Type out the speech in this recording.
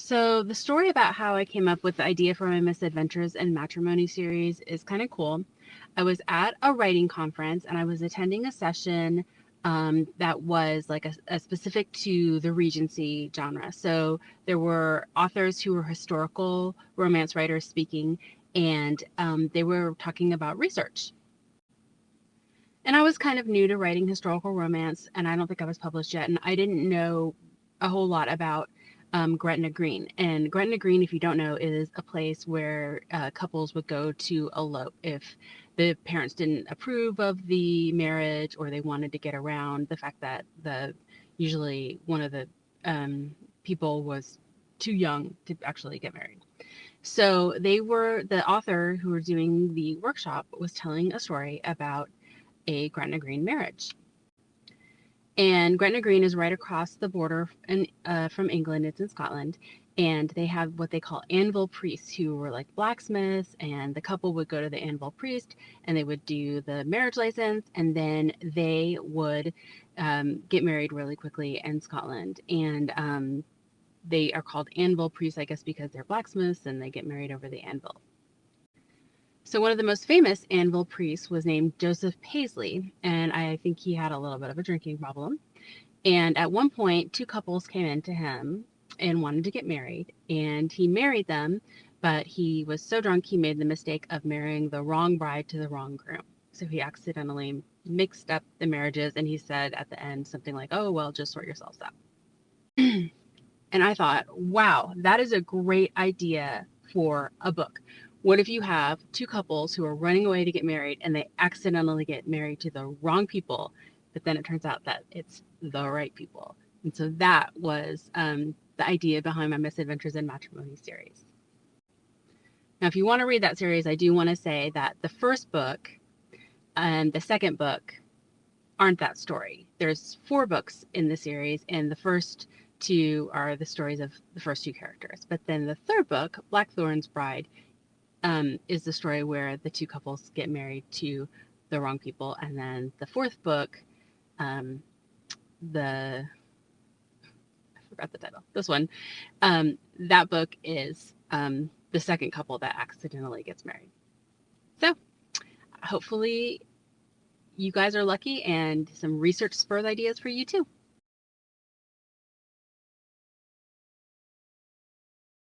So the story about how I came up with the idea for my Misadventures and Matrimony series is kind of cool. I was at a writing conference and I was attending a session that was like a specific to the Regency genre. So there were authors who were historical romance writers speaking, and they were talking about research. And I was kind of new to writing historical romance, and I don't think I was published yet, and I didn't know a whole lot about Gretna Green. And Gretna Green, if you don't know, is a place where couples would go to elope if the parents didn't approve of the marriage or they wanted to get around the fact that the usually one of the people was too young to actually get married. So the author who were doing the workshop was telling a story about a Gretna Green marriage. And Gretna Green is right across the border from England. It's in Scotland. And they have what they call anvil priests who were like blacksmiths. And the couple would go to the anvil priest and they would do the marriage license. And then they would get married really quickly in Scotland. And they are called anvil priests, I guess, because they're blacksmiths and they get married over the anvil. So one of the most famous anvil priests was named Joseph Paisley, and I think he had a little bit of a drinking problem. And at one point, two couples came in to him and wanted to get married, and he married them, but he was so drunk he made the mistake of marrying the wrong bride to the wrong groom. So he accidentally mixed up the marriages, and he said at the end something like, "Oh, well, just sort yourselves out." And I thought, wow, that is a great idea for a book. What if you have two couples who are running away to get married and they accidentally get married to the wrong people, but then it turns out that it's the right people? And so that was the idea behind my Misadventures in Matrimony series. Now, if you want to read that series, I do want to say that the first book and the second book aren't that story. There's 4 books in the series, and the first 2 are the stories of the first 2 characters. But then the third book, Blackthorn's Bride, is the story where the 2 couples get married to the wrong people. And then the 4th book, um, I forgot the title, this one, that book is the second couple that accidentally gets married. So hopefully you guys are lucky and some research spurred ideas for you too.